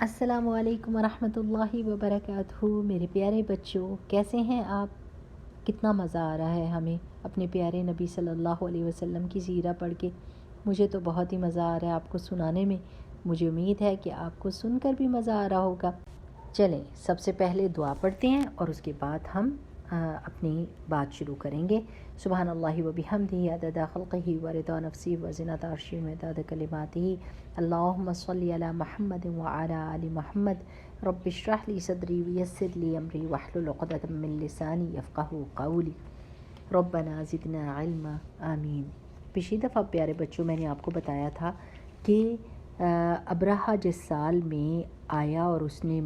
السلام علیکم ورحمۃ اللہ وبرکاتہ۔ میرے پیارے بچوں، کیسے ہیں آپ؟ کتنا مزہ آ رہا ہے ہمیں اپنے پیارے نبی صلی اللہ علیہ وسلم کی سیرہ پڑھ کے۔ مجھے تو بہت ہی مزہ آ رہا ہے آپ کو سنانے میں۔ مجھے امید ہے کہ آپ کو سن کر بھی مزہ آ رہا ہوگا۔ چلیں سب سے پہلے دعا پڑھتے ہیں اور اس کے بعد ہم اپنی بات شروع کریں گے۔ سبحان اللہ و بحمدہ عدد خلقہ و رضا نفسی و زنۃ عرشہ و مداد کلماتہ۔ اللہم صلی علی محمد وعلی آل محمد۔ رب اشرح لی صدری ویسر لی امری واحلل عقدۃ من لسانی یفقہوا قولی۔ ربنا زدنا علما، آمین۔ پچھلی دفعہ پیارے بچوں میں نے آپ کو بتایا تھا کہ ابرہہ جس سال میں آیا اور اس نے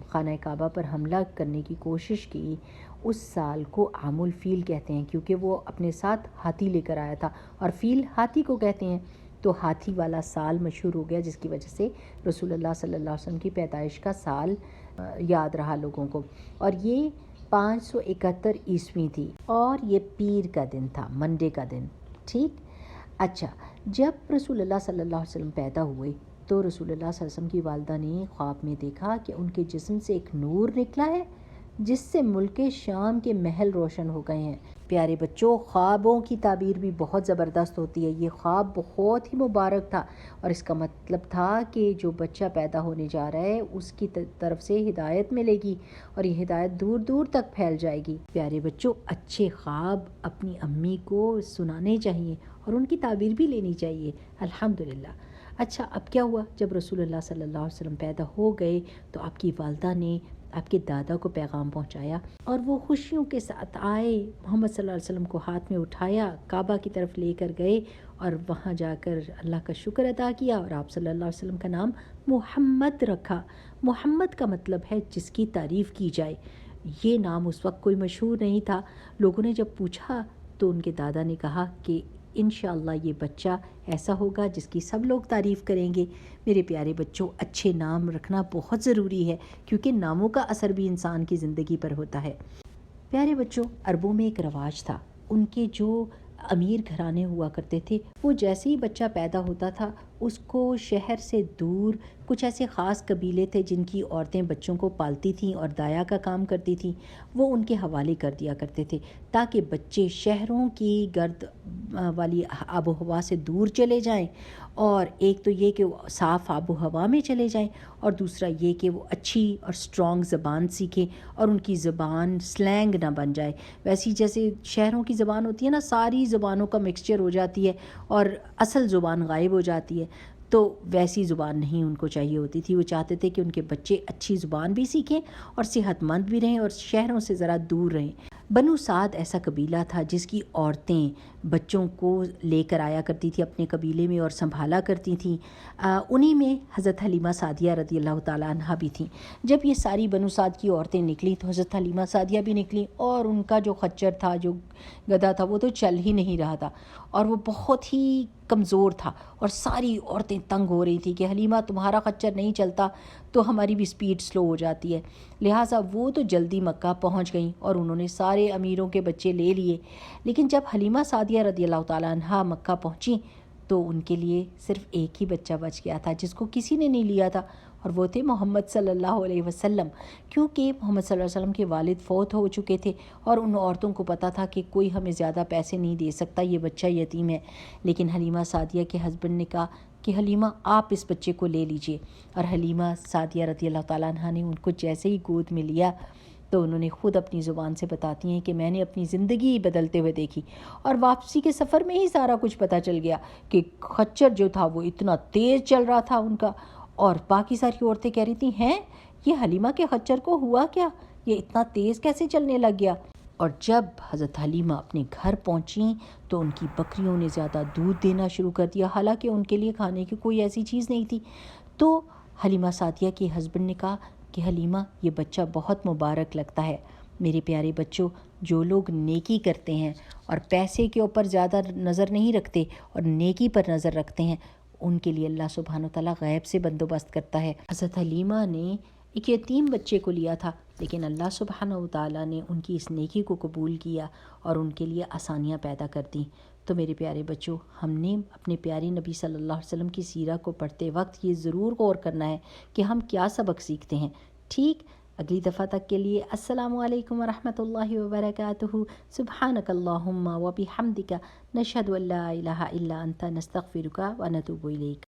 خانہ کعبہ پر حملہ کرنے کی کوشش کی، اس سال کو عام الفیل کہتے ہیں، کیونکہ وہ اپنے ساتھ ہاتھی لے کر آیا تھا، اور فیل ہاتھی کو کہتے ہیں۔ تو ہاتھی والا سال مشہور ہو گیا، جس کی وجہ سے رسول اللہ صلی اللہ علیہ وسلم کی پیدائش کا سال یاد رہا لوگوں کو۔ اور یہ 571 عیسوی تھی، اور یہ پیر کا دن تھا، منڈے کا دن۔ ٹھیک؟ اچھا، جب رسول اللہ صلی اللہ علیہ وسلم پیدا ہوئے تو رسول اللہ صلی اللہ علیہ وسلم کی والدہ نے خواب میں دیکھا کہ ان کے جسم سے ایک نور نکلا ہے، جس سے ملک شام کے محل روشن ہو گئے ہیں۔ پیارے بچوں، خوابوں کی تعبیر بھی بہت زبردست ہوتی ہے۔ یہ خواب بہت ہی مبارک تھا، اور اس کا مطلب تھا کہ جو بچہ پیدا ہونے جا رہا ہے اس کی طرف سے ہدایت ملے گی، اور یہ ہدایت دور دور تک پھیل جائے گی۔ پیارے بچوں، اچھے خواب اپنی امی کو سنانے چاہیے اور ان کی تعبیر بھی لینی چاہیے۔ الحمدللہ۔ اچھا، اب کیا ہوا؟ جب رسول اللہ صلی اللہ علیہ وسلم پیدا ہو گئے تو آپ کی والدہ نے آپ کے دادا کو پیغام پہنچایا، اور وہ خوشیوں کے ساتھ آئے، محمد صلی اللہ علیہ وسلم کو ہاتھ میں اٹھایا، کعبہ کی طرف لے کر گئے، اور وہاں جا کر اللہ کا شکر ادا کیا، اور آپ صلی اللہ علیہ وسلم کا نام محمد رکھا۔ محمد کا مطلب ہے جس کی تعریف کی جائے۔ یہ نام اس وقت کوئی مشہور نہیں تھا۔ لوگوں نے جب پوچھا تو ان کے دادا نے کہا کہ انشاءاللہ یہ بچہ ایسا ہوگا جس کی سب لوگ تعریف کریں گے۔ میرے پیارے بچوں، اچھے نام رکھنا بہت ضروری ہے، کیونکہ ناموں کا اثر بھی انسان کی زندگی پر ہوتا ہے۔ پیارے بچوں، عربوں میں ایک رواج تھا، ان کے جو امیر گھرانے ہوا کرتے تھے، وہ جیسے ہی بچہ پیدا ہوتا تھا اس کو شہر سے دور کچھ ایسے خاص قبیلے تھے جن کی عورتیں بچوں کو پالتی تھیں اور دایا کا کام کرتی تھیں، وہ ان کے حوالے کر دیا کرتے تھے، تاکہ بچے شہروں کی گرد والی آب و ہوا سے دور چلے جائیں، اور ایک تو یہ کہ وہ صاف آب و ہوا میں چلے جائیں، اور دوسرا یہ کہ وہ اچھی اور سٹرونگ زبان سیکھیں، اور ان کی زبان سلینگ نہ بن جائے۔ ویسی جیسے شہروں کی زبان ہوتی ہے نا، ساری زبانوں کا مکسچر ہو جاتی ہے اور اصل زبان غائب ہو جاتی ہے، تو ویسی زبان نہیں ان کو چاہیے ہوتی تھی۔ وہ چاہتے تھے کہ ان کے بچے اچھی زبان بھی سیکھیں اور صحت مند بھی رہیں اور شہروں سے ذرا دور رہیں۔ بنو سعد ایسا قبیلہ تھا جس کی عورتیں بچوں کو لے کر آیا کرتی تھی اپنے قبیلے میں اور سنبھالا کرتی تھیں۔ انہی میں حضرت حلیمہ سعدیہ رضی اللہ تعالیٰ عنہا بھی تھیں۔ جب یہ ساری بنو سعد کی عورتیں نکلیں تو حضرت حلیمہ سعدیہ بھی نکلیں، اور ان کا جو خچر تھا، جو گدھا تھا، وہ تو چل ہی نہیں رہا تھا، اور وہ بہت ہی کمزور تھا، اور ساری عورتیں تنگ ہو رہی تھیں کہ حلیمہ تمہارا خچر نہیں چلتا تو ہماری بھی سپیڈ سلو ہو جاتی ہے۔ لہٰذا وہ تو جلدی مکہ پہنچ گئیں اور انہوں نے سارے امیروں کے بچے لے لیے، لیکن جب حلیمہ سعدیہ رضی اللہ تعالیٰ عنہا مکہ پہنچیں تو ان کے لیے صرف ایک ہی بچہ بچ گیا تھا جس کو کسی نے نہیں لیا تھا، اور وہ تھے محمد صلی اللہ علیہ وسلم، کیونکہ محمد صلی اللہ علیہ وسلم کے والد فوت ہو چکے تھے، اور ان عورتوں کو پتہ تھا کہ کوئی ہمیں زیادہ پیسے نہیں دے سکتا، یہ بچہ یتیم ہے۔ لیکن حلیمہ سعدیہ کے ہسبینڈ نے کہا کہ حلیمہ آپ اس بچے کو لے لیجئے، اور حلیمہ سعدیہ رضی اللہ تعالیٰ عنہا نے ان کو جیسے ہی گود میں لیا تو انہوں نے خود اپنی زبان سے بتاتی ہیں کہ میں نے اپنی زندگی بدلتے ہوئے دیکھی، اور واپسی کے سفر میں ہی سارا کچھ پتہ چل گیا کہ خچر جو تھا وہ اتنا تیز چل رہا تھا ان کا، اور باقی ساری عورتیں کہہ رہی تھیں ہیں یہ حلیمہ کے خچر کو ہوا کیا، یہ اتنا تیز کیسے چلنے لگ گیا۔ اور جب حضرت حلیمہ اپنے گھر پہنچیں تو ان کی بکریوں نے زیادہ دودھ دینا شروع کر دیا، حالانکہ ان کے لیے کھانے کی کوئی ایسی چیز نہیں تھی۔ تو حلیمہ سعدیہ کے ہسبینڈ نے کہا کہ حلیمہ یہ بچہ بہت مبارک لگتا ہے۔ میرے پیارے بچوں، جو لوگ نیکی کرتے ہیں اور پیسے کے اوپر زیادہ نظر نہیں رکھتے اور نیکی پر نظر رکھتے ہیں، ان کے لیے اللہ سبحانہ وتعالیٰ غیب سے بندوبست کرتا ہے۔ حضرت حلیمہ نے ایک یتیم بچے کو لیا تھا، لیکن اللہ سبحانہ وتعالیٰ نے ان کی اس نیکی کو قبول کیا اور ان کے لیے آسانیاں پیدا کر دیں۔ تو میرے پیارے بچوں، ہم نے اپنے پیارے نبی صلی اللہ علیہ وسلم کی سیرت کو پڑھتے وقت یہ ضرور غور کرنا ہے کہ ہم کیا سبق سیکھتے ہیں۔ ٹھیک، اگلی دفعہ تک کے لیے السلام علیکم ورحمۃ اللہ وبرکاتہ۔ سبحانک اللہم و بحمدک، نشہد ان لا الہ الا انت، نستغفرک و نتوب الیک۔